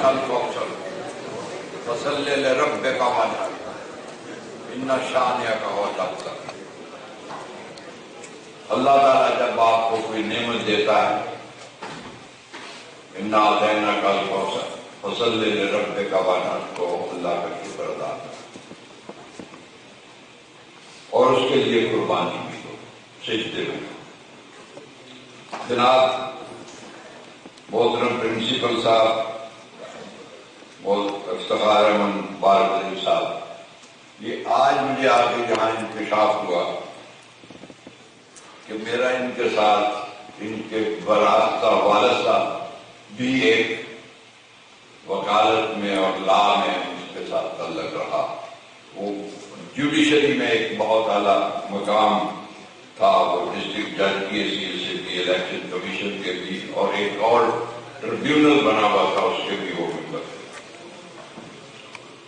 الکوثر فصلی لربک وانحر ان شانئک هو الابتر۔ اللہ تعالیٰ جب آپ کو کوئی نعمت دیتا ہے، انا اعطیناک الکوثر فصلی لربک وانحر، کو اللہ کا شکر ادا کریں اور اس کے لیے قربانی بھی دو، سجدے میں۔ جناب محترم پرنسپل صاحب، افتخار احمد بارگزئی صاحب، یہ آج مجھے آ کے جہاں انکشاف ہوا کہ میرا ان کے ساتھ، ان کے براستہ والد صاحب بھی ایک وکالت میں اور لا میں اس کے ساتھ تعلق رہا۔ وہ جوڈیشری میں ایک بہت اعلیٰ مقام تھا، وہ ڈسٹرکٹ جج کی حیثیت سے بھی، الیکشن کمیشن کے بھی، اور ایک اور ٹریبیونل بنا ہوا تھا اس کے بھی وہ ممبر تھے۔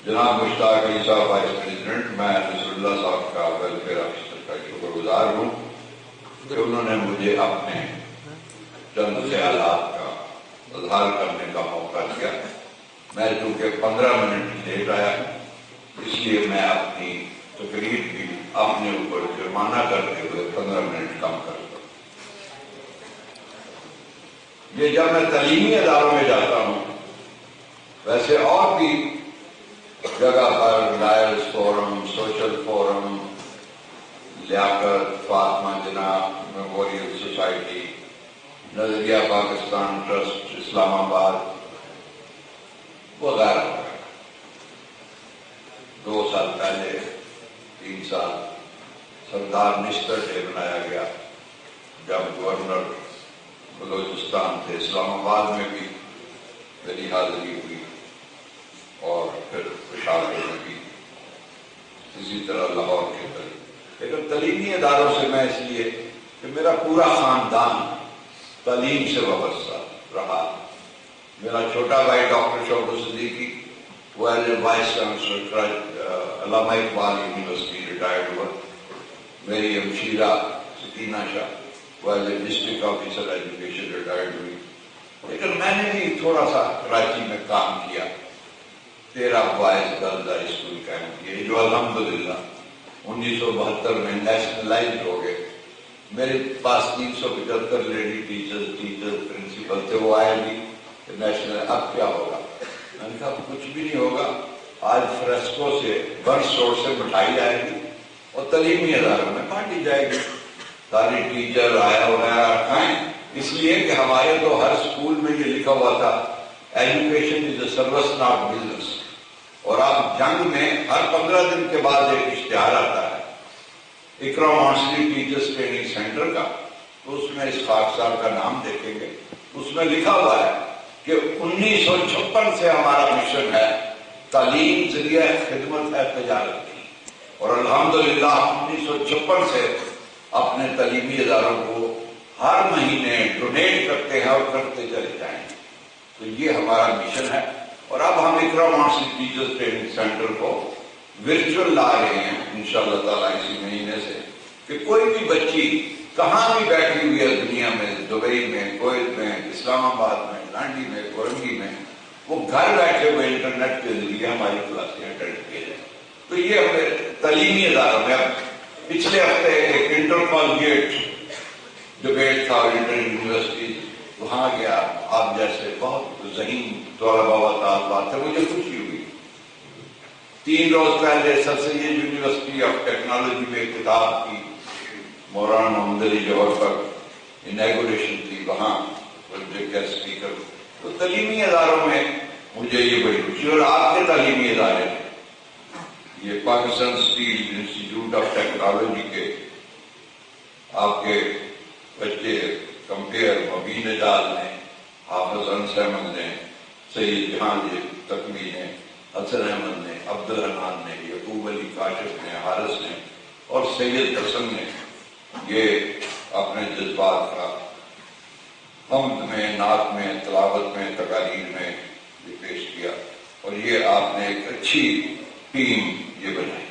جناب مشتاق علی صاحب وائس پریزیڈنٹ، میں نصر اللہ صاحب کا ویلفیئر آفیسر کا شکر گزار ہوں کہ انہوں نے مجھے اپنے چند خیالات کا اظہار کرنے کا موقع دیا۔ میں چونکہ 15 منٹ لیٹ آیا، اس لیے میں اپنی تقریر بھی اپنے اوپر جرمانہ کرتے ہوئے 15 منٹ کم کرتا ہوں۔ یہ جب میں تعلیمی اداروں میں جاتا ہوں، ویسے اور بھی جگہ پر لائرز فورم، سوشل فورم، لیاقت، فاطمہ جناح میموریل سوسائٹی، نظریہ پاکستان ٹرسٹ اسلام آباد وغیرہ، 2 سال پہلے، 3 سال سردار نشتر ڈے منایا گیا جب گورنر بلوچستان تھے۔ اسلام آباد میں بھی میری حاضری ہوئی اور پھر پشاور میں بھی، اسی طرح لاہور کے قریب۔ لیکن تعلیمی اداروں سے میں اس لیے کہ میرا پورا خاندان تعلیم سے وابستہ رہا۔ میرا چھوٹا بھائی ڈاکٹر شوکت صدیقی وہ as a vice chancellor Allama Iqbal university retired ہوا۔ میری ہمشیرہ سکینہ شاہ وہ as a district officer education retired ہوئی۔ لیکن میں نے بھی تھوڑا سا کراچی میں کام کیا، 13 بوائز گرلز ہائی اسکول قائم کیے، جو الحمدللہ 1972 میں نیشنلائزڈ ہو گئے۔ میرے پاس 375 لیڈی ٹیچر پرنسپل تھے، وہ آئے بھی کہ نیشنل اب کیا ہوگا؟ میں نے کہا کچھ بھی نہیں ہوگا، آج فرسکو سے برس روڈ سے مٹھائی آئے گی اور تعلیمی اداروں میں بانٹی جائے گی، سارے ٹیچر آیا وغیرہ کھائیں۔ اس لیے کہ ہمارے تو ہر اسکول میں یہ لکھا ہوا تھا education is a service not business, اور اب جنگ میں ہر 15 دن کے بعد ایک اشتہار آتا ہے اقرا مانسلی ٹیچرز ٹریننگ سینٹر کا، تو اس میں اسحاق صاحب کا نام دیکھیں گے، اس میں لکھا ہوا ہے کہ 1956 سے ہمارا مشن ہے تعلیم ذریعہ خدمت ہے تجارت کی، اور الحمدللہ 1956 سے اپنے تعلیمی اداروں کو ہر مہینے ڈونیٹ کرتے ہیں اور کرتے چلے جائیں۔ تو یہ ہمارا مشن ہے، اور اب ہم اقرا مانسلی ٹیچرز ٹریننگ سینٹر کو ورچوئل لا رہے ہیں انشاءاللہ تعالیٰ اسی مہینے سے، کہ کوئی بھی بچی کہاں بھی بیٹھی ہوئی ہے دنیا میں، دبئی میں، کویت میں، اسلام آباد میں، لانڈی میں، کورنگی میں، وہ گھر بیٹھے ہوئے انٹرنیٹ کے ذریعے ہماری کلاسیں اٹینڈ کیے جائیں۔ تو یہ ہمیں تعلیمی اداروں میں، اب پچھلے ہفتے ایک انٹر کالجیٹ ڈبیٹ تھا انٹر یونیورسٹی، وہاں گیا، آپ جیسے بہت ذہین طلباء و طالبات تھے، مجھے خوشی ہوئی۔ 3 روز پہلے سر سید یونیورسٹی آف ٹیکنالوجی میں کتاب کی مولانا محمد علی جوہر پر انیگوریشن تھی، وہاں گیسٹ اسپیکر۔ تو تعلیمی اداروں میں مجھے یہ بڑی خوشی، اور آپ کے تعلیمی ادارے یہ Pakistan steel institute of technology کے آپ کے بچے کمپیئر مبین اعجاز نے، حافظ انس احمد نے، سید جہاں تقوی نے، حسن احمد نے، عبدالرحمان نے، یعقوب علی کاشف نے، حارث نے اور سید حسن نے یہ اپنے جذبات کا حمد میں، نعت میں، تلاوت میں، تقاریر میں یہ پیش کیا، اور یہ آپ نے ایک اچھی ٹیم یہ بنائی۔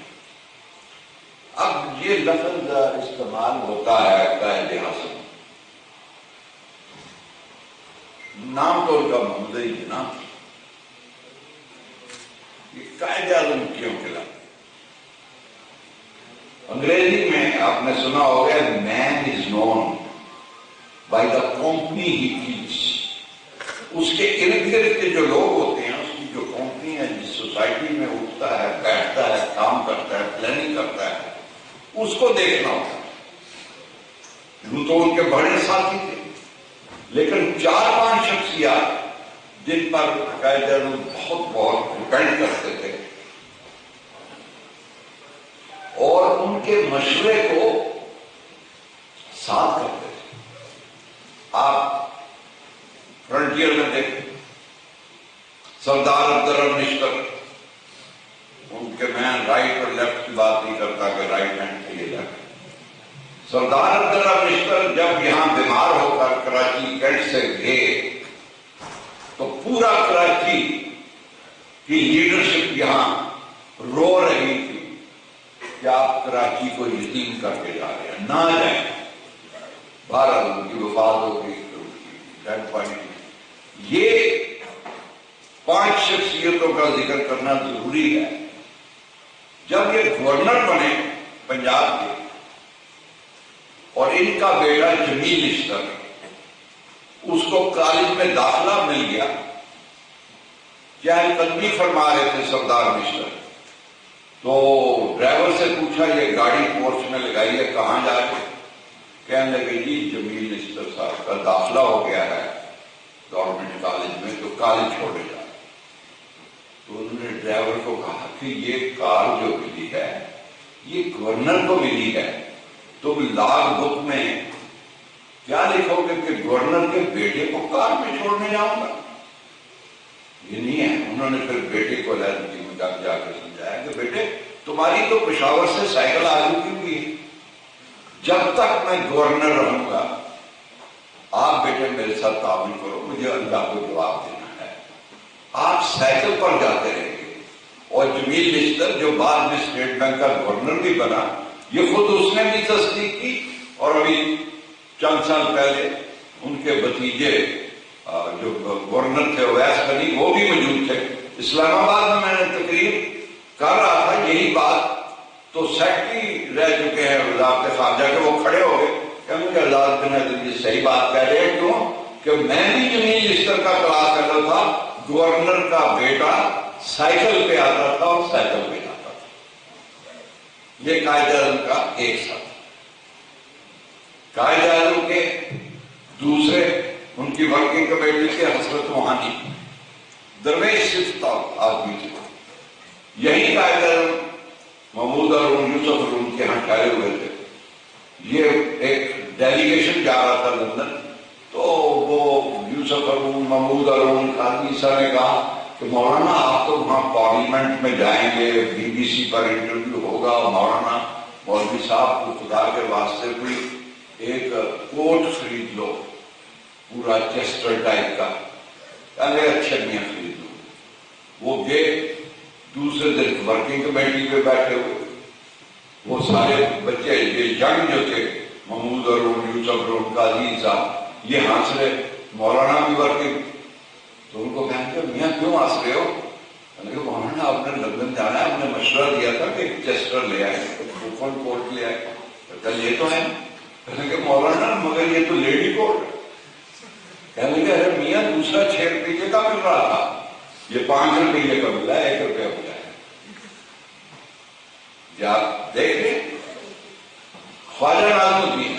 اب یہ لفظ استعمال ہوتا ہے قائد اعظم، نام تو ان کا محمد علی جناح، قائد اعظم کیوں کھلا؟ انگریزی میں آپ نے سنا ہوگا man is known by the company he keeps. اس کے ارد گرد کے جو لوگ ہوتے ہیں، اس کی جو کمپنی ہے، جس سوسائٹی میں اٹھتا ہے، بیٹھتا ہے، کام کرتا ہے، پلاننگ کرتا ہے، اس کو دیکھنا ہوتا ہے. یوں تو ان کے بڑے ساتھی تھے، لیکن 4-5 شخصیات جن پر قائد اعظم بہت ڈپینڈ کرتے تھے اور ان کے مشورے کو ساتھ کرتے تھے. آپ فرنٹیئر میں دیکھیں، سردار عبدالرحمن نشتر، ان کے میں رائٹ اور لیفٹ کی بات نہیں کرتا کہ رائٹ ہینڈ کے لیے لیفٹ. سردار عبدالرحمن نشتر جب یہاں بیمار ہو کر کراچی کینٹ سے گئے تو پورا کراچی کی لیڈرشپ یہاں رو رہی تھی کہ آپ کراچی کو یتیم کر کے جا رہے ہیں، نہ جائیں. بہرحال ان کی وفات ہو گئی، ڈیڈ باڈی. یہ 5 شخصیتوں کا ذکر کرنا ضروری ہے. جب یہ گورنر بنے پنجاب کے اور ان کا بیٹا جمیل نشتر، اس کو کالج میں داخلہ مل گیا. چہل قدمی فرما رہے تھے سردار نشتر، تو ڈرائیور سے پوچھا یہ گاڑی پورچ میں لگائی ہے، کہاں جا کے؟ کہنے لگے جی جمیل نشتر صاحب کا داخلہ ہو گیا ہے گورنمنٹ کالج میں، تو کالج چھوڑے جا. تو انہوں نے ڈرائیور کو کہا کہ یہ کار جو ملی ہے یہ گورنر کو ملی ہے، تم لاگ بک میں کیا لکھو گے کہ گورنر کے بیٹے کو کار میں چھوڑنے جاؤں گا؟ یہ نہیں ہے. انہوں نے پھر بیٹے کو لہذا جا کے سمجھایا کہ بیٹے تمہاری تو پشاور سے سائیکل آ چکی ہوئی ہے، جب تک میں گورنر رہوں گا آپ بیٹے میرے ساتھ تعاون کرو، مجھے اللہ کو جواب دینا ہے. آپ سائیکل پر جاتے رہیں گے. اور جمیل نشتر جو بعد میں اسٹیٹ بینک کا گورنر بھی بنا، یہ خود اس نے بھی تصدیق کی. اور ابھی چند سال پہلے ان کے بھتیجے جو گورنر تھے اویس غنی، وہ بھی موجود تھے. اسلام آباد میں میں نے تقریر کر رہا تھا یہی بات، تو سیکٹری رہ چکے ہیں وزارت خارجہ کے، وہ کھڑے ہو گئے کہ مجھے آزاد بن عبدالعزیز یہ صحیح بات کہہ رہے ہیں. کیوں کہ میں بھی جمیل نشتر کا کلاس کرتا تھا، گورنر کا بیٹا سائیکل پہ آتا تھا اور سائیکل پہ جاتا تھا. یہ قائد اعظم کا ایک ساتھ. قائد اعظم کے دوسرے ان کی ورکنگ کمیٹی کے حضرت روحانی درویش صفت آدمی تھے. یہی قائد اعظم محمود ارون یوسف ارون کے یہاں ٹھہرے ہوئے تھے. یہ ایک ڈیلیگیشن جا رہا تھا لندن، تو وہ یوسف ارون محمود ارون قاضی صاحب نے کہا کہ مولانا آپ تو وہاں پارلیمنٹ میں جائیں گے، BBC پر انٹرویو ہوگا، مولانا مولوی صاحب کو خدا کے واسطے کوئی ایک کوٹ خرید لو پورا چیسٹر ٹائپ کا. پہلے اچھے میاں خرید لو. وہ گئے، دوسرے دن ورکنگ کمیٹی پہ بیٹھے ہوئے. وہ سارے بچے یہ ینگ جو تھے، محمود ارون یوسف ارون قاضی صاحب، یہ ہنس رہے. مولانا بھی ورکنگ. تو ان کو کہتے میاں کیوں ہنس رہے ہو؟ کہ مولانا آپ نے لندن جانا ہے، ہم نے مشورہ دیا تھا کہ چیسٹر لے آئے، اوپن کوٹ لے آئے. کہتے یہ تو ہے. کہنے کہ مولانا مگر یہ تو لیڈی کوٹ ہے. کہنے لگے ارے میاں دوسرا 6 روپیے کا مل رہا تھا، یہ 5 روپیے کا ملا ہے، 1 روپیہ ملا ہے. آپ دیکھ لیں خواجہ ناظم الدین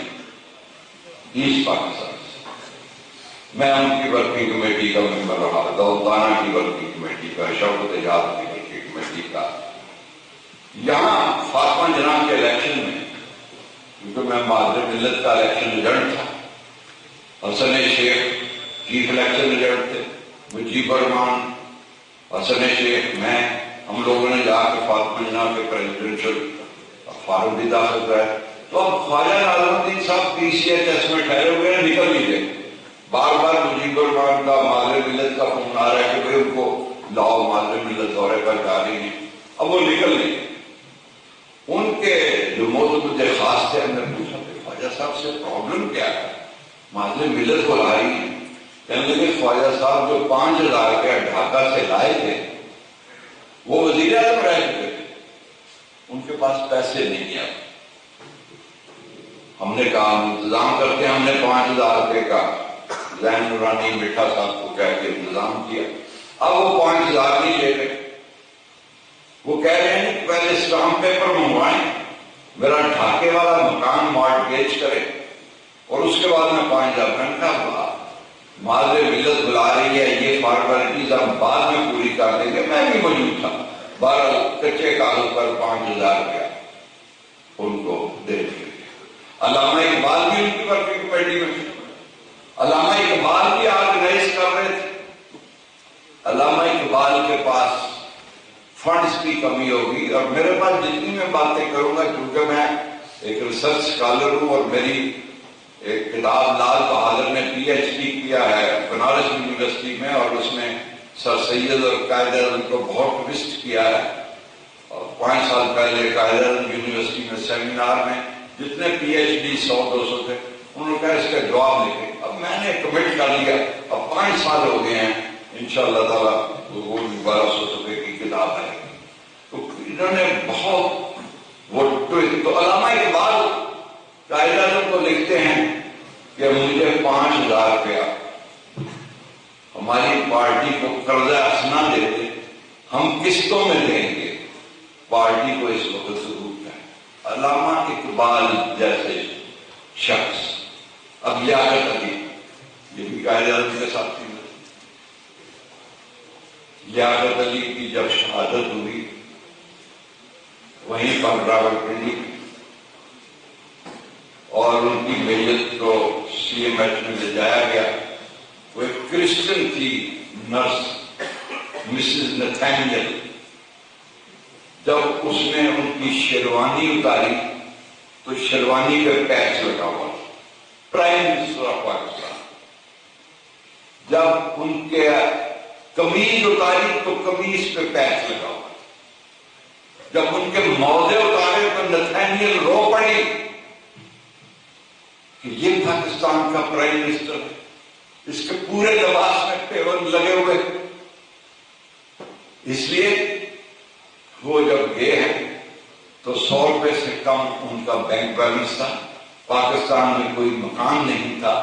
ایسٹ پاکستان سے، میں ان کی ورکنگ کمیٹی کا ممبر رہا، دولتانہ کی ورکنگ کمیٹی کا، شوکت ایجاد کی ورکنگ کمیٹی کا. یہاں فاطمہ جناح کے الیکشن میں، کیونکہ میں معذر ملت کا الیکشن ایجنٹ تھا، حسن شیخ چیف الیکشن ایجنٹ تھے، مجیب الرحمان، حسن شیخ، میں، ہم لوگوں نے جا کے فاطمہ جناح کے پریزیڈنشل فارم بھی داخل کرائے. تو اب خواجہ ناظم الدین صاحب PCHS میں ٹھہرے ہوئے ہیں، نکل نہیں گئے. بار بار مجیب الرحمان کا معذر ملت کا فون آ رہا ہے کہ بھائی ان کو لاؤ، معذر ملت دورے پر جا رہی ہیں. اب وہ نکل نہیں گئے. ان کے جو مجھے خاص تھے، ہم نے پوچھا کہ خواجہ صاحب سے پرابلم کیا ہے، معذر ملت کو لا رہی ہیں. کہنے لگے خواجہ صاحب جو 5,000 کے ڈھاکہ سے لائے تھے وہ وزیر اعظم رہ چکے تھے، ان کے پاس پیسے نہیں ہیں۔ ہم نے کہا ہم انتظام کرتے ہیں، ہم نے 5,000 روپے کا زین نورانی مٹھا صاحب کو کہہ کے انتظام کیا۔ اب وہ 5,000 نہیں لے گئے، وہ کہہ رہے ہیں کہ پہلے اسٹامپ پیپر منگوائیں، میرا ڈھاکے والا مکان مارٹگیج کرے اور اس کے بعد میں 5,000 کا معذر ملت بلا رہی ہے، یہ فارمیلٹیز ہم بعد میں پوری کر دیں گے۔ میں بھی موجود تھا، 12 کچے کاغذ پر 5,000 روپیہ ان کو دے دیا۔ علامہ اقبال بھی ان کی ورکنگ کمیٹی میں تھے، علامہ اقبال بھی آرگنائز کر رہے تھے۔ علامہ اقبال کے پاس فنڈز کی کمی ہوگی، اور میرے پاس جتنی میں باتیں کروں گا، کیونکہ میں ایک ریسرچ اسکالر ہوں اور میری ایک کتاب لال بہادر نے پی ایچ ڈی کیا ہے بنارس یونیورسٹی میں، اور اس میں سر سید اور قائد اعظم کو بہت ٹوسٹ کیا ہے، اور 5 سال پہلے قائد اعظم یونیورسٹی میں سیمینار میں جتنے پی ایچ ڈی 100-200 تھے، انہوں نے کہا اس کا جواب لکھیں۔ اب میں نے کمٹ کر لیا، اب 5 سال ہو گئے ہیں، انشاءاللہ تعالیٰ وہ 1200 صفحے کی کتاب ہے۔ تو انہوں نے بہت وہ تو علامہ اقبال قائد اعظم کو لکھتے ہیں کہ مجھے 5,000 روپیہ ہماری پارٹی کو قرضہ حسنہ دے دے، ہم قسطوں میں دیں گے، پارٹی کو اس وقت ضرورت ہے۔ علامہ اقبال جیسے شخص، اب لیاقت علی یہ بھی قائد اعظم کے ساتھی میں، لیاقت علی کی جب شہادت ہوئی وہیں پر راولپنڈی اور ان کی میت کو سی ایم ایچ میں لے جایا گیا۔ وہ ایک کرسچن تھی نرس مسز نتھینیل، جب اس نے ان کی شیروانی اتاری تو شیروانی پہ پیچ لگا ہوا، پرائم منسٹر آف پاکستان۔ جب ان کے قمیض اتاری تو قمیض پہ پیچ لگا ہوا، جب ان کے موزے اتارے تو نتھینیل رو پڑی کہ یہ پاکستان کا پرائم منسٹر ہے، اس کے پورے لباس میں پیون لگے ہوئے۔ اس لیے وہ جب گئے ہیں تو 100 روپے سے کم ان کا بینک بیلنس تھا، پاکستان میں کوئی مکان نہیں تھا،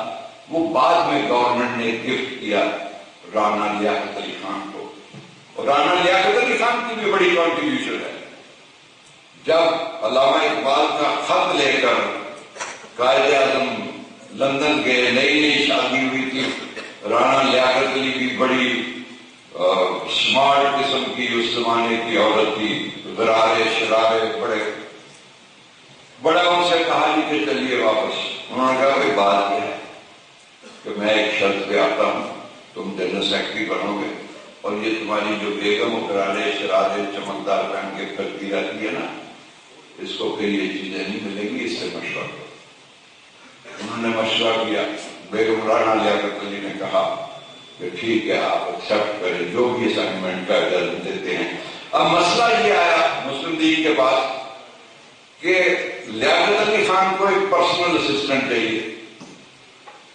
وہ بعد میں گورنمنٹ نے گفٹ کیا رانا لیاقت علی خان کو، اور رانا لیاقت علی خان کی بھی بڑی کنٹریبیوشن ہے۔ جب علامہ اقبال کا خط لے کر قائد اعظم لندن گئے، نئی نئی شادی ہوئی تھی، رانا لیاقت علی بھی بڑی سمارٹ قسم کی اس زمانے کی عورت تھی، غرارے شرارے بڑا ان سے کہا جی کہ چلیے واپس۔ انہوں نے کہا بھائی بات یہ ہے کہ میں ایک شرط پہ آتا ہوں، تم جنرل سیکرٹری بنو گے، اور یہ تمہاری جو بیگم و غرارے شرارے چمکدار پہن کے پھرتی رہتی ہے نا، اس کو پھر یہ چیزیں نہیں ملیں گی، اس سے مشورہ کرو۔ انہوں نے مشورہ کیا، بیگم رانا لیاقت علی نے کہا کہ ٹھیک ہے آپ ایکسپٹ کریں جو بھی اسائنمنٹ کا اجازت دیتے ہیں۔ اب مسئلہ یہ آیا مسلم لیگ کے پاس کہ لیاقت علی خان کو ایک پرسنل اسسٹنٹ چاہیے،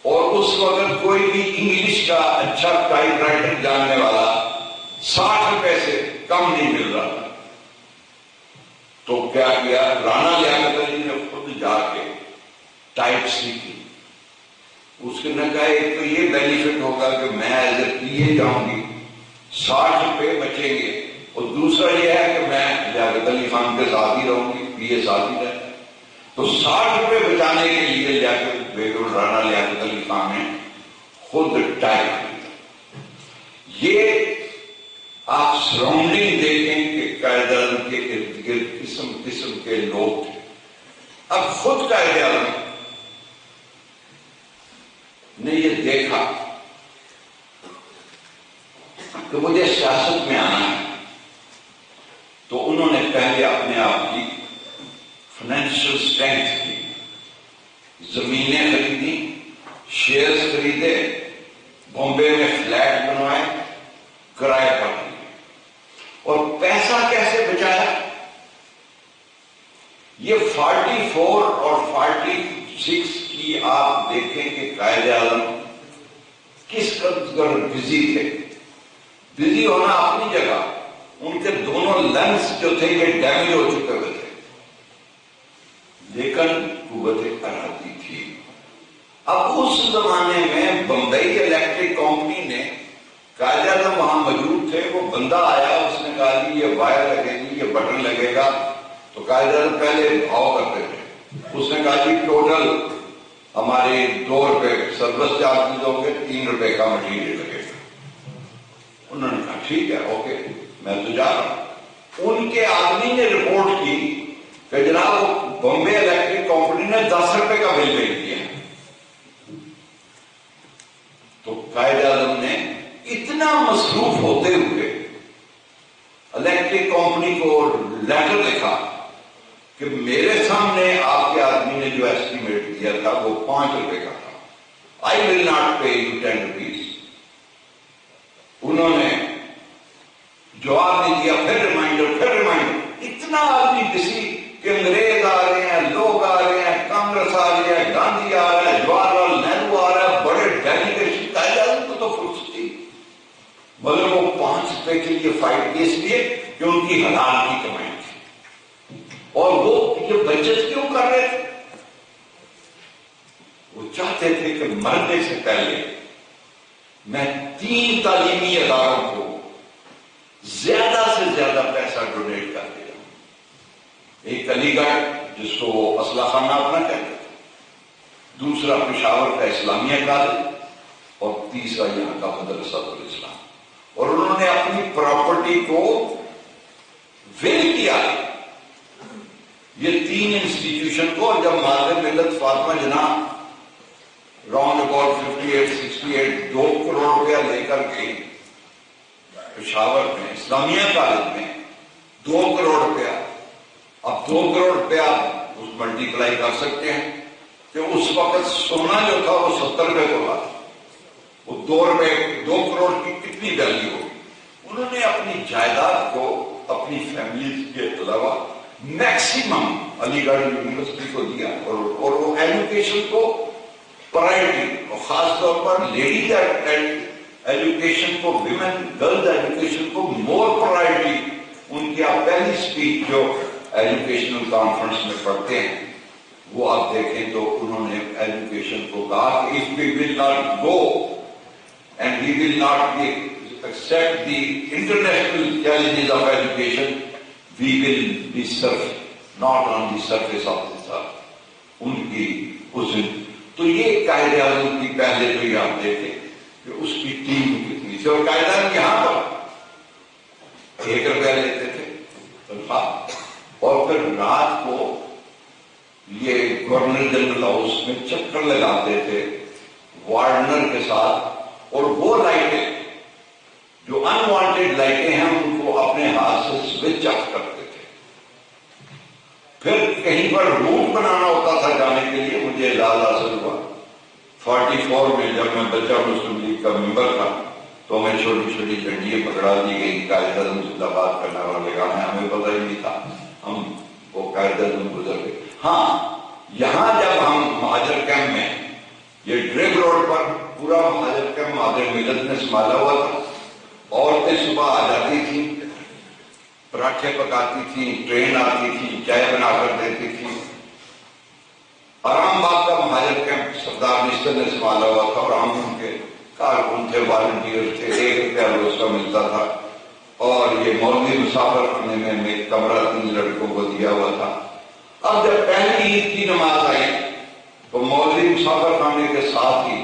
اور اس وقت کوئی بھی انگلش کا اچھا ٹائپ رائٹر جاننے والا 60 روپے سے کم نہیں مل رہا تھا۔ تو کیا کیا، رانا لیاقت علی نے خود جا کے ٹائپ سیکھی۔ اس کے نے کہا ایک تو یہ بینیفٹ ہوگا کہ میں ایز اے پی اے جاؤں گی، 60 روپے بچیں گے، اور دوسرا یہ ہے کہ میں لیاقت علی خان کے ساتھ ہی رہوں گی، پی اے ساتھ ہی رہتا ہے۔ تو 60 روپے بچانے کے لیے بیگم رانا لیاقت علی خان نے خود ٹائپ کیا۔ یہ آپ سراؤنڈنگ دیکھیں کہ قائد اعظم کے ارد گرد قسم قسم کے لوگ تھے۔ اب خود قائد اعظم نے یہ دیکھا کہ مجھے سیاست میں آنا ہے، تو انہوں نے پہلے اپنے آپ کی فائنینشیل اسٹرینتھ کی، زمینیں خریدی، شیئرز خریدے، بامبے میں فلیٹ بنوائے، کرائے پر دیے، اور پیسہ کیسے بچایا؟ یہ 44 اور 46 کی آپ دیکھیں کہ قائد اعظم کس قدر بزی تھے۔ بزی ہونا اپنی جگہ، ان کے دونوں لنگس جو تھے یہ ڈیمیج ہو چکے ہوئے تھے، لیکن قوت ارادی تھی۔ اب اس زمانے میں بمبئی الیکٹرک کمپنی نے، قائد اعظم وہاں موجود تھے، وہ بندہ آیا، اس نے کہا جی یہ وائر لگے گی، یہ بٹن لگے گا، تو قائد اعظم پہلے بھاؤ کرتے تھے، اس نے کہا جی ٹوٹل ہمارے 2 روپے سروس چارجز ہوں گے، 3 روپے کا مٹیریل لگے گا۔ انہوں نے کہا ٹھیک ہے، اوکے، میں تو جا رہا ہوں۔ ان کے آدمی نے رپورٹ کی کہ جناب بمبے الیکٹرک کمپنی نے 10 روپے کا بل بھیج دیا۔ تو قائد اعظم نے اتنا مصروف ہوتے ہوئے الیکٹرک کمپنی کو لیٹر لکھا کہ میرے سامنے آپ کے آدمی نے جو ایسٹیمیٹ دیا تھا وہ 5 روپے کا تھا، I will not pay you 10 rupees۔ انہوں نے جواب نہیں دیا، پھر ریمائنڈر، اتنا آدمی کسی کہ انگریز آ رہے ہیں، لوگ آ رہے ہیں، کانگریس آ رہی ہے، گاندھی آ رہا ہے، جواہر لال نہرو آ رہا ہے، بڑے ڈیلیگیشن، قائد اعظم کو تو فرصت تھی، مگر وہ 5 روپے کے لیے فائٹ کی، اس لیے کہ ان کی حلال کی کمائی تھی، اور وہ یہ بچت کیوں کر رہے تھے؟ وہ چاہتے تھے کہ مرنے سے پہلے میں 3 تعلیمی اداروں کو زیادہ سے زیادہ پیسہ ڈونیٹ کر دیا۔ ایک علی گڑھ جس کو وہ اسلحہ خانہ اپنا کہتے تھے، دوسرا پشاور کا اسلامیہ کالج، اور تیسرا یہاں کا مدرسہ الاسلام۔ اور انہوں نے اپنی پراپرٹی کو ول کیا، یہ 3 انسٹیٹیوشن کو۔ اور جب مادر ملت فاطمہ جناح راؤنڈ اباؤٹ 58-68 2 کروڑ روپیہ لے کر گئی پشاور میں اسلامیہ کالج میں، 2 کروڑ روپیہ، اب 2 کروڑ روپیہ اس ملٹی پلائی کر سکتے ہیں کہ اس وقت سونا جو تھا وہ 70 روپے کو تھا، وہ 2 کروڑ کی کتنی ویلیو ہوگی۔ انہوں نے اپنی جائیداد کو اپنی فیملی کے علاوہ میکسیمم علی گڑھ یونیورسٹی کو دیا، اور وہ ایجوکیشن کو پرائرٹی، اور خاص طور پر لیڈیز ایجوکیشن کو، ویمن گرلز ایجوکیشن کو مور پرائرٹی۔ ان کی آپ پہلی اسپیچ جو ایجوکیشنل کانفرنس میں پڑھتے ہیں وہ آپ دیکھیں تو انہوں نے ایجوکیشن کو کہا کہ if we will not go and we will not accept the international challenges of education, we will be not on the surface of this earth۔ ان کی اس تو یہ قائد اعظم کی پہلے تو یہ آپ دیکھیں کہ اس کی ٹیم کتنی تھی، اور قائد اعظم یہاں پر 1 روپیہ لیتے تھے تنخواہ، اور پھر رات کو یہ گورنر جنرل ہاؤس میں چکر لگاتے تھے وارڈنر کے ساتھ، اور وہ لائٹیں جو انوانٹیڈ لائٹیں ہیں ان کو اپنے ہاتھ سے سوئچ آف کرتے تھے۔ پھر کہیں پر روٹ بنانا ہوتا تھا جانے کے لیے، مجھے اعزاز حاصل ہوا 44 میں جب میں بچہ مسلم لیگ کا ممبر تھا تو ہمیں چھوٹی چھوٹی جھنڈیاں پکڑا دی گئی، قائد اعظم زندہ باد کرنے والے گانے، ہمیں پتہ ہی نہیں تھا، ہم وہ قائد اعظم گزر گئے۔ ہاں، یہاں جب ہم مہاجر کیمپ میں، یہ ڈریگ روڈ پر پورا مہاجر کیمپ مادر ملت نے سنبھالا ہوا تھا، عورتیں صبح آ جاتی تھیں، پراٹھے پکاتی تھیں، ٹرین آتی تھی، چائے بنا کر دیتی تھی۔ آرام باغ کا مہاجر کیمپ سردار نشتر نے سنبھالا ہوا تھا، اور ہم ان کے کارکن تھے، والنٹیئر تھے، 1 روپیہ روز کا ملتا تھا، اور یہ مولوی مسافر خانے میں ہمیں ایک کمرہ 3 لڑکوں کو دیا ہوا تھا۔ اب جب پہلی عید کی نماز آئی تو مولوی مسافر خانے کے ساتھ ہی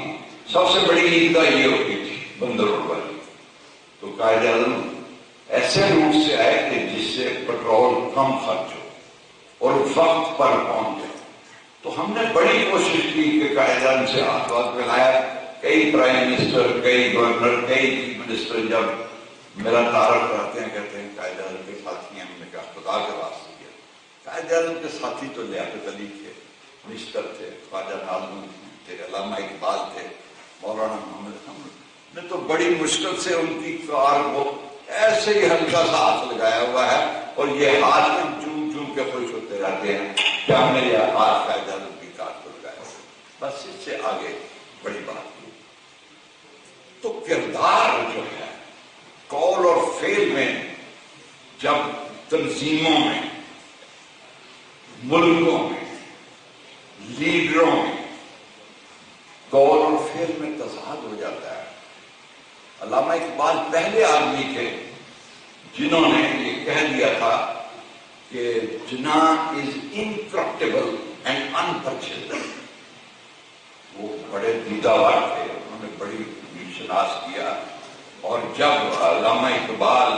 سب سے بڑی عیدگاہ یہ ہوتی تھی بندر روڈ والی، تو قائد اعظم ایسے روٹ سے آئے کہ جس سے پیٹرول کم خرچ ہو اور وقت پر پہنچ جائے۔ تو ہم نے بڑی کوشش کی کہ قائد اعظم سے ہاتھ واتھ ملایا، کئی پرائم منسٹر، کئی گورنر، کئی چیف منسٹر جب میرا تعارف کرتے ہیں کہتے ہیں قائد اعظم کے ساتھی ہیں، ہم نے کہا خدا کے واسطے کیا۔ قائد اعظم کے ساتھی تو لیاقت علی تھے، نشتر تھے، خواجہ نازم تھے، علامہ اقبال تھے، مولانا محمد حمد نے تو بڑی مشکل سے ان کی کار کو ایسے ہی ہلکا سا ہاتھ لگایا ہوا ہے، اور یہ ہاتھ ہم چوم چوم کے خوش ہوتے رہتے ہیں کہ ہم نے یہ ہاتھ قائد اعظم کی کار کو لگایا ہوا۔ بس اس سے آگے بڑی بات نہیں۔ تو کردار جو ہے قول اور فعل میں جب تنظیموں میں، ملکوں میں، لیڈروں میں قول اور فعل میں تضاد ہو جاتا ہے۔ علامہ اقبال پہلے آدمی تھے جنہوں نے یہ کہہ دیا تھا کہ جناح از انکرپٹیبل اینڈ انپرچیزبل۔ وہ بڑے دیداور تھے، انہوں نے بڑی شناس کیا۔ اور جب علامہ اقبال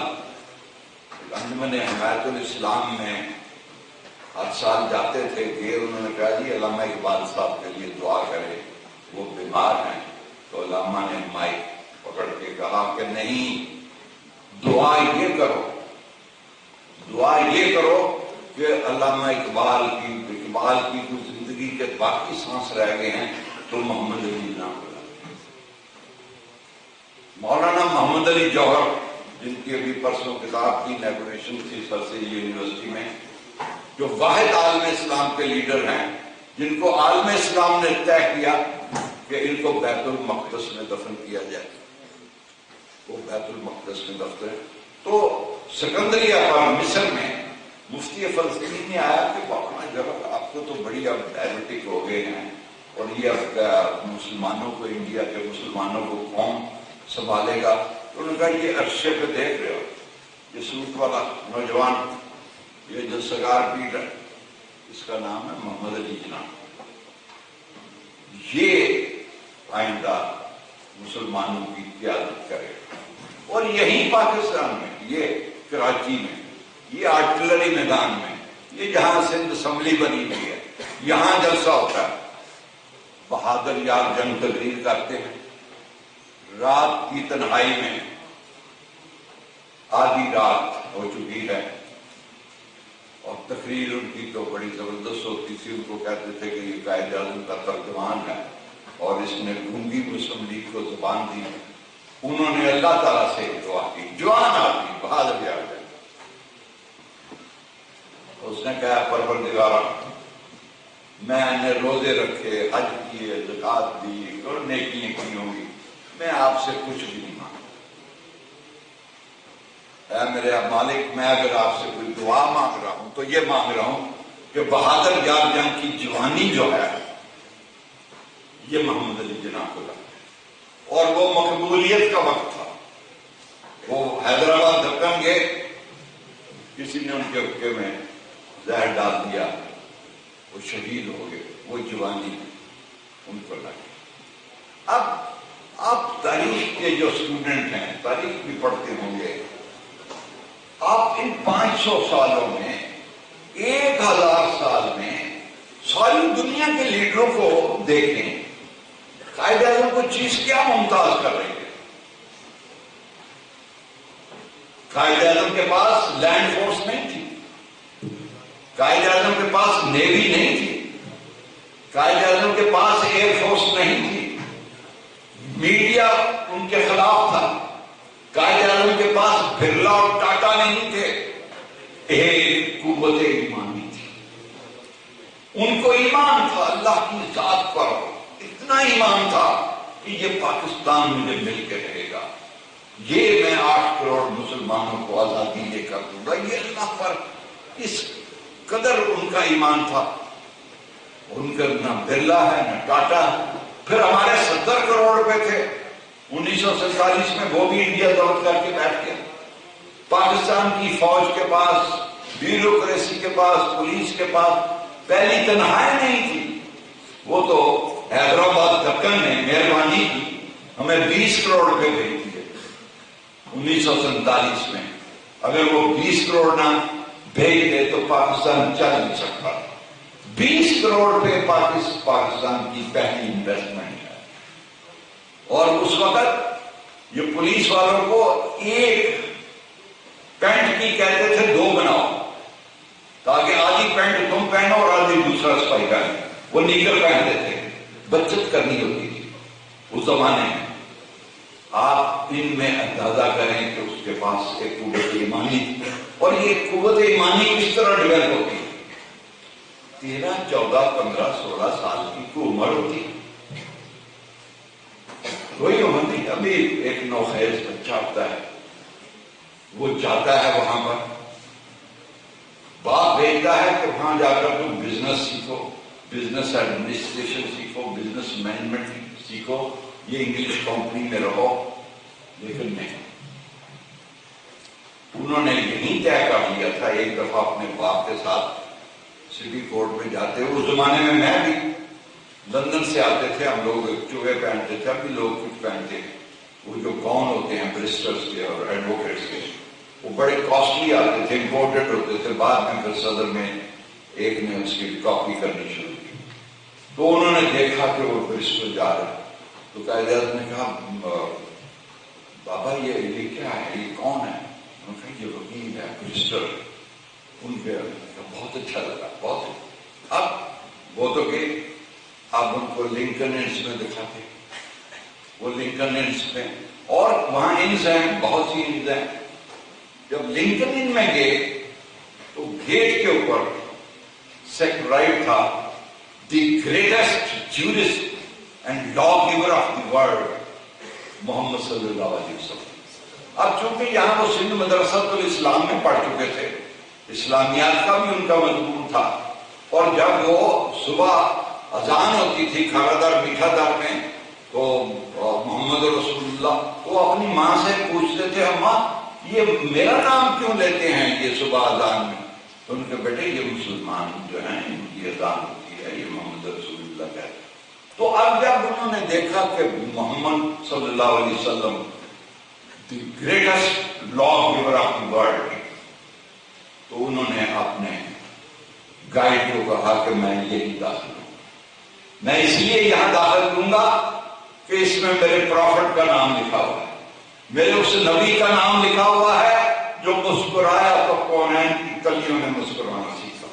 انجمن حمایت الاسلام میں ہر سال جاتے تھے کہ انہوں نے کہا جی علامہ اقبال صاحب کے لیے دعا کرے، وہ بیمار ہیں، تو علامہ نے مائک پکڑ کے کہا کہ نہیں، دعا یہ کرو کہ علامہ اقبال کی جو زندگی کے باقی سانس رہ گئے ہیں تو محمد علی نام بلا۔ مولانا محمد علی جوہر، جن کی ابھی پرسوں کتاب کی انیگوریشن تھی سر سے یونیورسٹی میں، جو واحد عالم اسلام کے لیڈر ہیں، جن کو عالم اسلام نے طے کیا کہ ان کو بیت المقدس میں دفن کیا جائے، وہ بیت المقدس میں دفن ہے۔ تو سکندریہ پر مصر میں مفتی فلسطین نے آیا کہ مولانا جوہر آپ کو تو بڑی اب ڈائبٹک ہو گئے ہیں، اور یہ اب مسلمانوں کو، انڈیا کے مسلمانوں کو کون سنبھالے گا؟ تو انہوں نے کہا یہ عرصے پہ دیکھ رہے ہو، یہ سوٹ والا نوجوان، یہ جو سگار پیٹ ہے، اس کا نام ہے محمد علی جناح، یہ آئندہ مسلمانوں کی قیادت کرے۔ اور یہی پاکستان میں، یہ کراچی میں، یہ آرٹلری میدان میں، یہ جہاں سندھ اسمبلی بنی ہوئی ہے، یہاں جلسہ ہوتا ہے، بہادر یار جنگ تقریر کرتے ہیں رات کی تنہائی میں، آدھی رات ہو چکی ہے، اور تقریر ان کی تو بڑی زبردست ہوتی تھی۔ ان کو کہتے تھے کہ یہ قائد اعظم کا ترجمان ہے اور اس نے گونگی مسلم لیگ کو زبان دی۔ انہوں نے اللہ تعالیٰ سے دعا کی، جوان آدمی، بہادر یار جنگ، اس نے کہا پروردگارا، میں نے روزے رکھے، حج کیے، زکات دی اور نیکیاں کی ہوں گی، میں آپ سے کچھ بھی نہیں مانگتا۔ اے میرے مالک، میں اگر آپ سے کوئی دعا مانگ رہا ہوں تو یہ مانگ رہا ہوں کہ بہادر یار جنگ کی جوانی جو ہے یہ محمد علی جناح کو لگتا ہے۔ اور وہ مقبولیت کا وقت تھا، وہ حیدرآباد دھکن گئے، کسی نے ان کے حقے میں زہر ڈال دیا، وہ شہید ہو گئے، وہ جوانی ان کو لگی۔ اب آپ تاریخ کے جو اسٹوڈنٹ ہیں، تاریخ بھی پڑھتے ہوں گے، آپ ان 500 سالوں میں، 1000 سال میں ساری دنیا کے لیڈروں کو دیکھیں، قائد اعظم کو چیز کیا ممتاز کر رہی ہے؟ قائد اعظم کے پاس لینڈ فورس نہیں تھی، قائد اعظم کے پاس نیوی نہیں تھی، قائد اعظم کے پاس ایئر فورس نہیں تھی، میڈیا ان کے خلاف تھا، قائد اعظم کے پاس برلا اور ٹاٹا نہیں تھے، ایک قوت ایمانی تھی۔ ان کو ایمان تھا اللہ کی ذات پر، اتنا ایمان تھا کہ یہ پاکستان مجھے مل کے رہے گا، یہ میں 8 کروڑ مسلمانوں کو آزادی دے کر دوں گا، یہ اللہ پر، اس قدر ان کا ایمان تھا۔ ان کا نہ برلا ہے نہ ٹاٹا ہے۔ پھر ہمارے 70 کروڑ روپے تھے 1947 میں، وہ بھی انڈیا ضبط کر کے بیٹھ گیا۔ پاکستان کی فوج کے پاس، بیوروکریسی کے پاس، پولیس کے پاس پہلی تنہائی نہیں تھی۔ وہ تو حیدرآباد دکن نے مہربانی کی، ہمیں 20 کروڑ روپے بھیج دیے 1947 میں۔ اگر وہ 20 کروڑ نہ بھیج دے تو پاکستان چل نہیں سکتا۔ 20 کروڑ روپے پاکستان کی پہلی انویسٹمنٹ ہے۔ اور اس وقت یہ پولیس والوں کو ایک پینٹ کی کہتے تھے 2 بناؤ، تاکہ آدھی پینٹ تم پہنو اور آدھی دوسرا سپاہی پہنے، وہ نیکر پہنتے تھے، بچت کرنی ہوتی تھی اس زمانے میں۔ آپ ان میں اندازہ کریں کہ اس کے پاس ایک قوت ایمانی تھی، اور یہ قوت ایمانی کس طرح ڈیولپ ہوتی ہے؟ 13, 14, 15, 16 سال کی کو عمر ہوتی، کوئی عمر نہیں۔ ابھی ایک نوخیز بچہ ہوتا ہے، وہ جاتا ہے وہاں پر، باپ بھیجتا ہے کہ وہاں جا کر تم بزنس سیکھو، بزنس ایڈمنسٹریشن سیکھو، بزنس مینجمنٹ سیکھو، یہ انگلش کمپنی میں رہو، لیکن نہیں، انہوں نے یہی طے کر لیا تھا. ایک دفعہ اپنے باپ کے ساتھ سٹی کورٹ میں جاتے ہوئے، اس زمانے میں بھی لندن سے آتے تھے ہم لوگ، چوہے پہنتے تھے، ابھی لوگ کچھ پہنتے، وہ جو گاؤن ہوتے ہیں برسٹرز کے اور ایڈوکیٹس کے، وہ بڑے کاسٹلی آتے تھے، امپورٹڈ ہوتے تھے. بعد میں پھر صدر میں ایک نے اس کی کاپی کرنی شروع کی، تو انہوں نے دیکھا کہ وہ برسٹر جا رہے، تو قائد اعظم نے کہا بابا یہ کیا ہے، یہ کون ہے؟ انہوں نے کہا یہ وکیل ہے برسٹر. ان کے بہت اچھا لگا، بہت اچھا. اب وہ تو کہ اب ان کو لنکن انڈس میں دکھاتے، وہ لنکن انڈس میں، اور وہاں انڈس ہیں، بہت سی انڈس ہیں. جب لنکن انڈ میں گئے تو گیٹ کے اوپر سیکریٹری تھا، the greatest jurist and law giver of the world, Muhammad صلی اللہ علیہ وسلم. اب چونکہ یہاں وہ سندھ مدرسۃ الاسلام میں پڑھ چکے تھے، اسلامیات کا بھی ان کا مضمون تھا، اور جب وہ صبح اذان ہوتی تھی کھارا دار میٹھا دار میں، تو محمد رسول اللہ، تو اپنی ماں سے پوچھتے تھے اماں یہ میرا نام کیوں لیتے ہیں یہ صبح اذان میں؟ تو ان کے بیٹے یہ مسلمان جو ہیں ان کی اذان ہوتی ہے، یہ محمد رسول اللہ کہتے ہیں. تو اب جب انہوں نے دیکھا کہ محمد صلی اللہ علیہ وسلم the greatest law giver of the world, تو انہوں نے اپنے گائیڈ کو کہا کہ میں یہی داخل ہوں، میں اس لیے یہاں داخل کروں گا کہ اس میں میرے پروفٹ کا نام لکھا ہوا ہے، میرے اس نبی کا نام لکھا ہوا ہے جو مسکرایا تو کونین کی کلیوں نے مسکرانا سیکھا،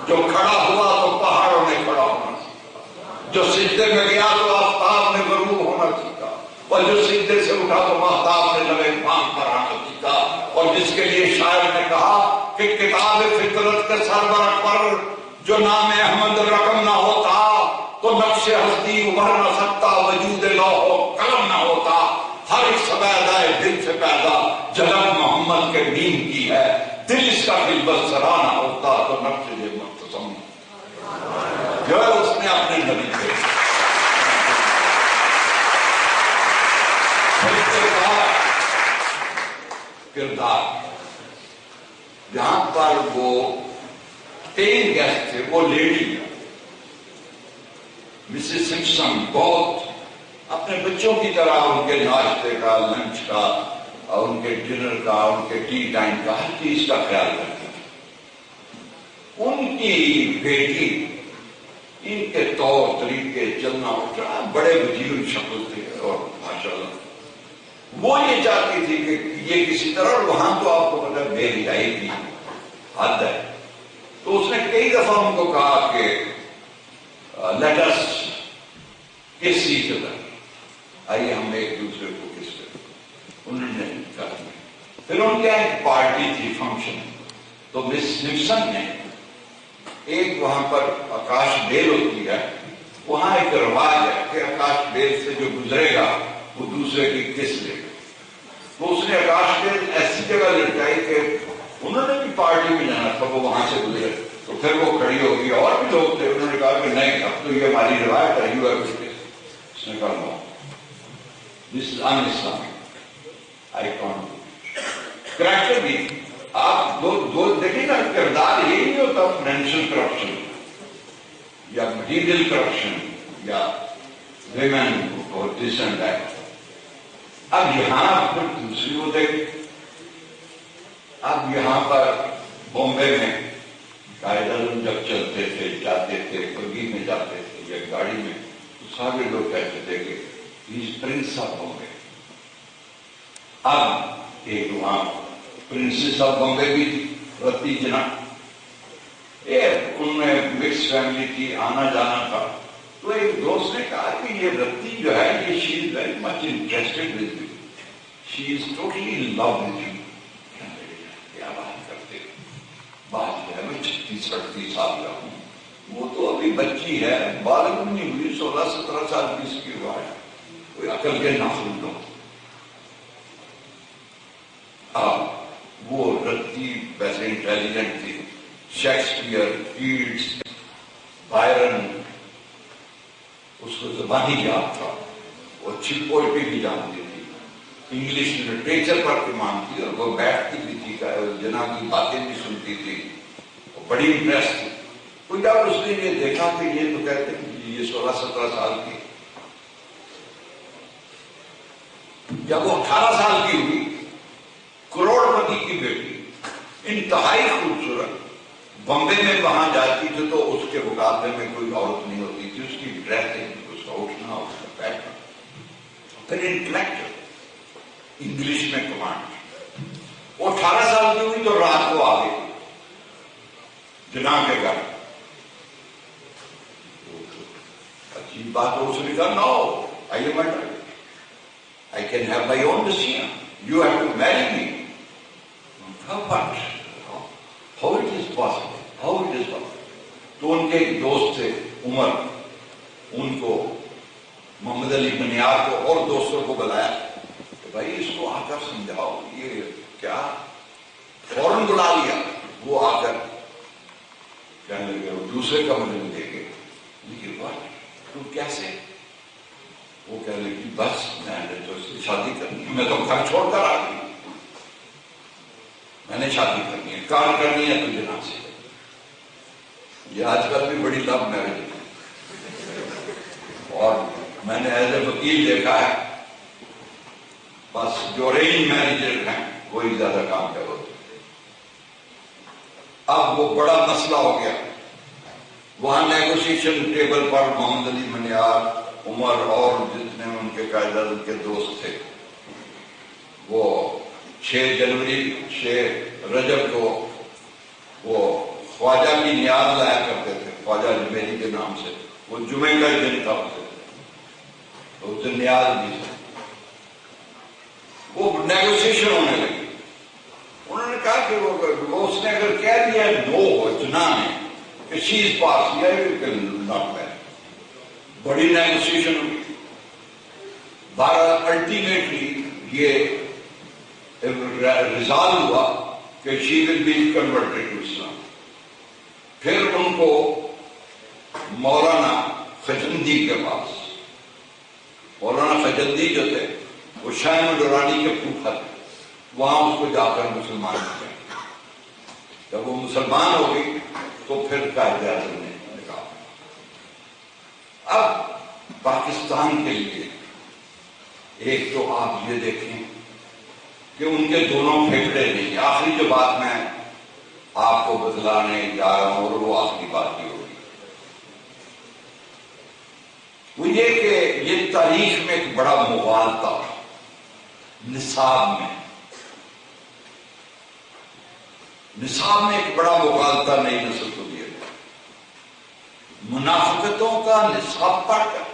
جو کھڑا ہوا تو پہاڑوں نے کھڑا ہونا سیکھا، جو سجدے میں گیا تو آفتاب نے غروب ہونا سیکھا، اور جو سجدے سے اٹھا تو آفتاب نے لبے پام پر آنا سیکھا. اور جس کے لیے شاعر نے کہا کہ کتاب فطرت کے سربراہ پر جو نام احمد رقم نہ ہوتا تو نقش ہستی ابھر نہ سکتا، وجود لوح و قلم نہ ہوتا، ہر ایک سبیدائے دل سے پیدا جلب محمد کے نیم کی ہے، دل اس کا خلبت سرا نہ ہوتا تو نقش یہ مختصم جو ہے اس نے اپنے نبی کے کردار. جہاں پر وہ پین گیسٹ تھے، وہ لیڈی مسز سمپسن بہت اپنے بچوں کی طرح ان کے ناشتے کا، لنچ کا، اور ان کے ڈنر کا، ان کے ٹی ٹائم کا، ہر چیز کا خیال رکھتی تھی. ان کی بیٹی ان کے طور طریقے چلنا اٹھنا بڑے وجیل شکل تھے، اور ماشاءاللہ وہ یہ چاہتی تھی کہ یہ کسی طرح، اور وہاں تو آپ کو پتا بے حیائی کی حد ہے. تو اس نے کئی دفعہ ان کو کہا کہ لیٹ اس کس ایچ ادر، آئیے ہم ایک دوسرے کو کس کریں. انہوں نے کہا. پھر ان کے ایک پارٹی تھی، فنکشن، تو مس سمپسن نے ایک وہاں پر آکاش بیل ہوتی ہے، وہاں ایک رواج ہے کہ آکاش بیل سے جو گزرے گا وہ دوسرے کی کس لے گا. تو اس نے آکاش بیل ایسی جگہ لٹائی کہ انہوں نے بھی پارٹی میں جانا تھا، وہ وہاں سے گزرے، تو پھر وہ کھڑی ہو گئی، اور بھی لوگ تھے، انہوں نے کہا کہ نہیں اب تو یہ ہماری روایت ہے، یو ایو. اس نے کہا no, this is un-Islamic, I can't. Character بھی آپ دو دیکھیں نا، کردار یہی نہیں ہوتا فائنینشیل کرپشن یا مٹیریل کرپشن یا ویمن اور دس اینڈ دیٹ. اب یہاں پھر دوسری وہ دیکھ، اب یہاں پر بامبے میں قائد اعظم جب چلتے تھے، جاتے تھے، بگی میں جاتے تھے یا گاڑی میں، تو سارے لوگ کہتے تھے کہ ہی از پرنس آف بامبے. اب ایک وہاں پرنسس آف بامبے بھی تھی، رتی جنا، ان میں مکس فیملی تھی، آنا جانا تھا. تو ایک دوست نے کہا کہ یہ رتی جو ہے یہ she is very much interested with you, she is totally in love with you. کیا بات کرتے، بات ہے میں 36-38 سال کا ہوں، وہ تو ابھی بچی ہے، بالغ نہیں ہوئی، 16-17 سال کی اس کی ہوا ہے، کوئی عقل کے ناخن دو. اب وہ رتی ویسے انٹیلیجنٹ تھی، شیکسپیئر، کیٹس، بائرن، اس کو زبانی یاد تھا، وہ اچھی پوئٹری بھی جانتی تھی، انگلش لٹریچر پر ایمان تھی، اور وہ بیٹھتی بھی تھی، جناب کی باتیں بھی سنتی تھی، وہ بڑی امپریس تھی۔ تو جب اس نے یہ دیکھا کہ یہ تو کہتے ہیں یہ 16-17 سال کی، جب وہ 18 سال کی ہوئی، کروڑ پتی کی بیٹی، انتہائی خوبصورت، بمبے میں وہاں جاتی تھی تو اس کے مقابلے میں کوئی عورت نہیں ہوتی تھی، اس کی ڈریسنگ، اس کا اٹھنا، اس کا بیٹھنا، پھر انٹلیکچر، انگلش میں کمانڈ۔ وہ 18 سال کی ہوئی تو رات کو آ گئی جناح کے گھر۔ عجیب بات ہو، اس نے کہا no I'm married, I can have my own decision. You have to marry me. But how it is possible? How it is possible? تو ان کے ایک دوست تھے عمر، ان کو محمد علی بنیاد کو اور دوستوں کو بلایا کہ بھائی اس کو آ کر سمجھاؤ، یہ کیا؟ فوراً بلا لیا، وہ آ کر کہنے لگے، وہ دوسرے کمرے میں دے گئے، لیکن بات تو کیسے؟ وہ کہہ رہی کہ بس میں نے تو اس سے شادی کرنی ہے، میں تو گھر چھوڑ کر آ گئی، میں نے شادی کرنی ہے، کار کرنی ہے تو جناح سے۔ یہ آج کل بھی بڑی لو میرج ہے، اور میں نے ایز اے وکیل دیکھا ہے، بس جو ارینج میرج ہیں وہی زیادہ کام کر ہوتے۔ اب وہ بڑا مسئلہ ہو گیا، وہاں نیگوشیشن ٹیبل پر محمد علی بنیاد، عمر اور جتنے ان کے قائد اعظم کے دوست تھے، وہ 6 رجب کو وہ خواجہ کی نیاز لایا کرتے تھے، خواجہ جمیلی کے نام سے، وہ جمعے کا دن تھا اسے، تو اس دن نیاز بھی تھا۔ وہ نیگوشیشن ہونے لگی، انہوں نے کہا کہ وہ اس نے اگر کہہ دیا نو جناح نے کہ شی از پاس، ناٹ بیڈ، بڑی نیگوشیشن ہوئی، بہرحال الٹیمیٹلی یہ ریزالو ہوا کہ شی ول بی کنورٹڈ ٹو اسلام۔ پھر ان کو مولانا خجندی کے پاس، مولانا خجندی جو تھے وہ شاہ درانی کے پھوپھا تھے، وہاں اس کو جا کر مسلمان کیا۔ جب وہ مسلمان ہو گئی تو پھر قائد اعظم نے کہا اب پاکستان کے لیے ایک تو آپ یہ دیکھیں کہ ان کے دونوں پھیپھڑے نہیں۔ آخری جو بات میں آپ کو بتلانے جا رہا ہوں، اور وہ آخری بات یہ ہوگی، وہ یہ کہ یہ تاریخ میں ایک بڑا مغالطہ، نصاب میں ایک بڑا مغالطہ نئی نسل کو دیا گیا۔ منافقتوں کا نصاب پڑھ کر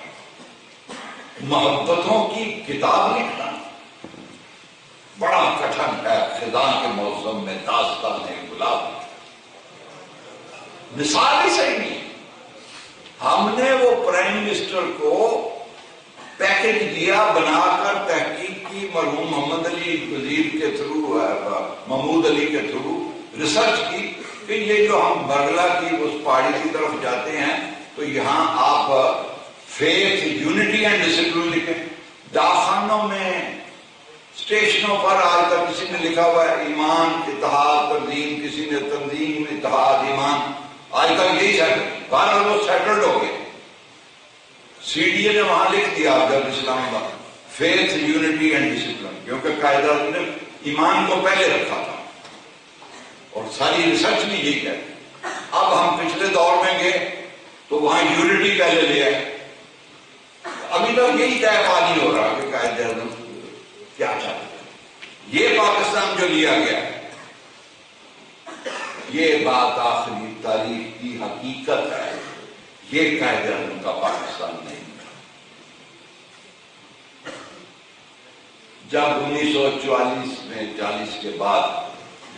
محبتوں کی کتاب لکھنا بڑا کٹھن ہے۔ خزاں کے موسم میں داستان گلاب، نصاب ہی صحیح نہیں۔ ہم نے وہ پرائم منسٹر کو پیکج دیا بنا کر، تحقیق کی مرحوم محمد علی وزیر کے تھرو، محمود علی کے تھرو ریسرچ کی کہ یہ جو ہم برگلا کی اس پہاڑی کی طرف جاتے ہیں تو یہاں آپ فیتھ، یونٹی اینڈ ڈسپلن لکھیں۔ ڈاکخانوں میں، اسٹیشنوں پر آج تک کسی نے لکھا ہوا ہے ایمان، اتحاد، تنظیم، کسی نے تنظیم، اتحاد، ایمان، آج تک یہی سیٹل، بہرحال وہ سیٹلڈ ہو گئے۔ سی ڈی اے نے وہاں لکھ دیا جب اسلام آباد، فیتھ، یونٹی اینڈ ڈسپلن، کیونکہ قائد اعظم نے ایمان کو پہلے رکھا تھا اور ساری ریسرچ بھی یہی ہے۔ اب ہم پچھلے دور میں گئے تو وہاں یونٹی پہلے لے آئے، ابھی تک یہی طے نہیں ہو رہا کہ قائد اعظم کیا چاہتے ہیں۔ یہ پاکستان جو لیا گیا، یہ بات آخری تاریخ کی حقیقت ہے، یہ قائد اعظم کا پاکستان نہیں۔ جب 1944 میں 40 کے بعد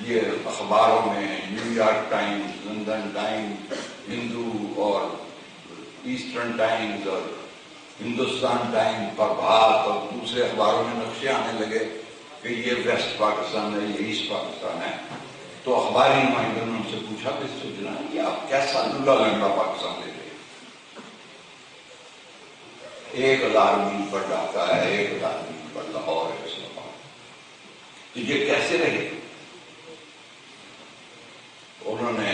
یہ اخباروں میں، New York Times, London Times, Hindu اور ایسٹرن ٹائمز اور ہندوستان ٹائمز، پربھات اور دوسرے اخباروں میں نقشے آنے لگے کہ یہ ویسٹ پاکستان ہے، یہ ایسٹ پاکستان ہے، تو اخباری نمائندوں نے ان سے پوچھا کہ سجنا یہ آپ کیسا لولا لنگڑا پاکستان لے گئے؟ 1000 میل پر ڈھاکہ ہے، 1000 میل پر لاہور ہے، اسلام آباد، تو یہ کیسے رہے؟ انہوں نے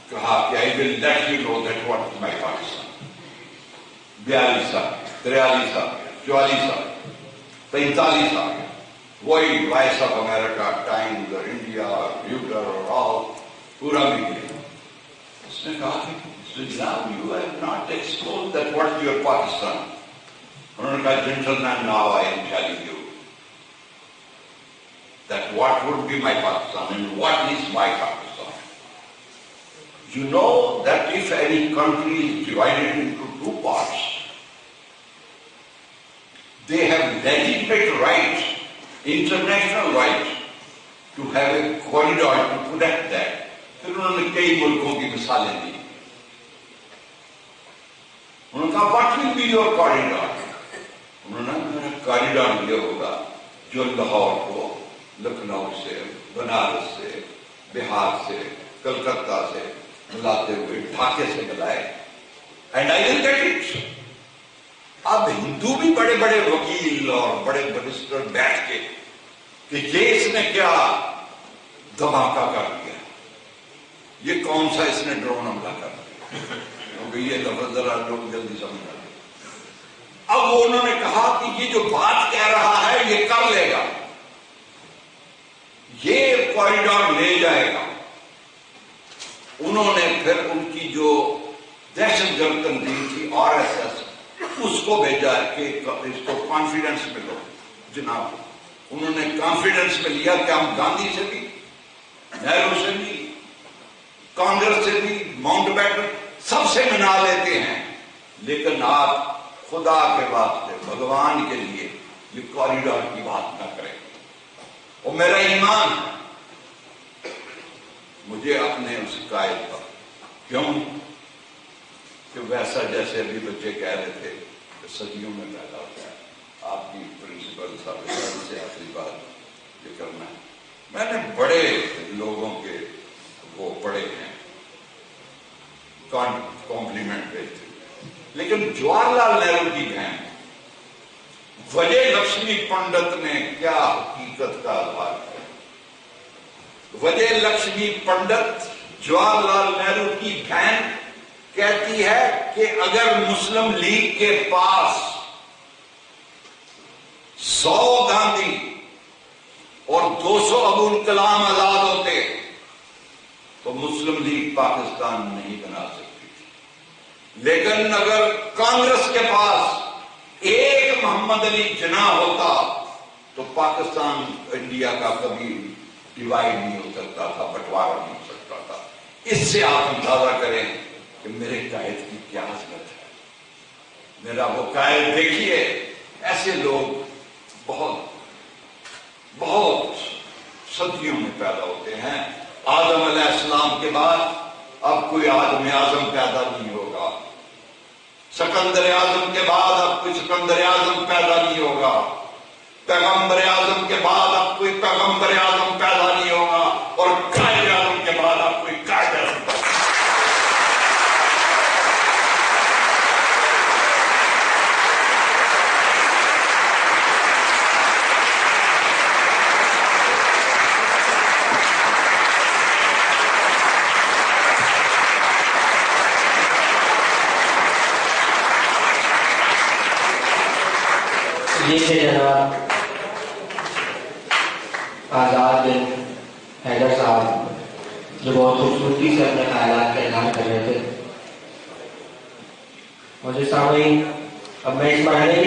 کہا کہ I will let you know that what is my Pakistan. 42 سال 43 سال 44 سال 45 سال وہی وائس آف امریکہ، ٹائمز اور انڈیا اور ریوٹر اور آل پورا میڈیا. اس نے کہا کہ جناب you have not explored that what is your Pakistan. انہوں نے کہا gentleman now I am telling you that what would be my Pakistan and what is my Pakistan. You know that if any country is divided into 2 parts, they have legitimate right, international right, to have a corridor to protect that. پھر انہوں نے کئی ملکوں کی مثالیں دی. انہوں نے کہا what will be your corridor? انہوں نے میرا corridor یہ ہوگا جو لاہور کو لکھنؤ سے، بنارس سے، بہار سے، کلکتہ سے ملاتے ہوئے ڈھاکے سے ملائے. And I will get it. اب ہندو بھی بڑے بڑے وکیل اور بڑے برسٹر بیٹھ کے کہ یہ اس نے کیا دھماکہ کر دیا، یہ کون سا اس نے ڈرون حملہ کر دیا، کیونکہ یہ لفظ ذرا لوگ جلدی سمجھ آتے. اب انہوں نے کہا کہ یہ جو بات کہہ رہا ہے یہ کر لے گا، یہ کوریڈور لے جائے گا. انہوں نے پھر ان کی جو دہشت گرد تنظیم تھی RSS اس کو بھیجا کہ اس کو کانفیڈنس میں لو. جناب انہوں نے کانفیڈنس میں لیا کہ ہم گاندھی سے بھی، نہرو سے بھی، کانگریس سے بھی، ماؤنٹ بیٹن سب سے منا لیتے ہیں، لیکن آپ خدا کے واسطے بھگوان کے لیے یہ کوریڈور کی بات نہ کریں. اور میرا ایمان ہے مجھے اپنے اس قائد پر، کیوں کہ ویسا جیسے ابھی بچے کہہ رہے تھے کہ صدیوں میں پیدا ہوتا ہے. آپ کی پرنسپل صاحب سے آخری بات یہ کرنا ہے. میں نے بڑے لوگوں کے وہ پڑھے ہیں کمپلیمنٹ بھیجتے، لیکن جواہر لال نہرو کی بہن وجے لکشمی پنڈت نے کیا حقیقت کا اظہار کیا. وجے لکشمی پنڈت جواہر لال نہرو کی بہن کہتی ہے کہ اگر مسلم لیگ کے پاس 100 گاندھی اور 200 ابو الکلام آزاد ہوتے تو مسلم لیگ پاکستان نہیں بنا سکتی تھی. لیکن اگر کانگریس کے پاس 1 محمد علی جناح ہوتا تو پاکستان انڈیا کا کبھی ڈیوائڈ نہیں ہو سکتا تھا، بٹوارا نہیں ہو سکتا تھا. اس سے آپ اندازہ کریں کہ میرے قائد کی کیا عظمت ہے. میرا وہ قائد دیکھیے، ایسے لوگ بہت بہت صدیوں میں پیدا ہوتے ہیں. آدم علیہ السلام کے بعد اب کوئی آدم اعظم پیدا نہیں ہوگا. سکندر اعظم کے بعد اب کوئی سکندر اعظم پیدا نہیں ہوگا. پیغمبر اعظم کے بعد اب کوئی پیغمبر اعظم پیدا نہیں ہوگا. اور قائد اعظم کے بعد اب کوئی قائد اعظم. یہ تھے جناب آزاد بن حیدر صاحب جو بہت خوبصورتی سے اپنے خیالات کا اظہار کر رہے تھے. مجھے سامعین اب میں اس مرحلے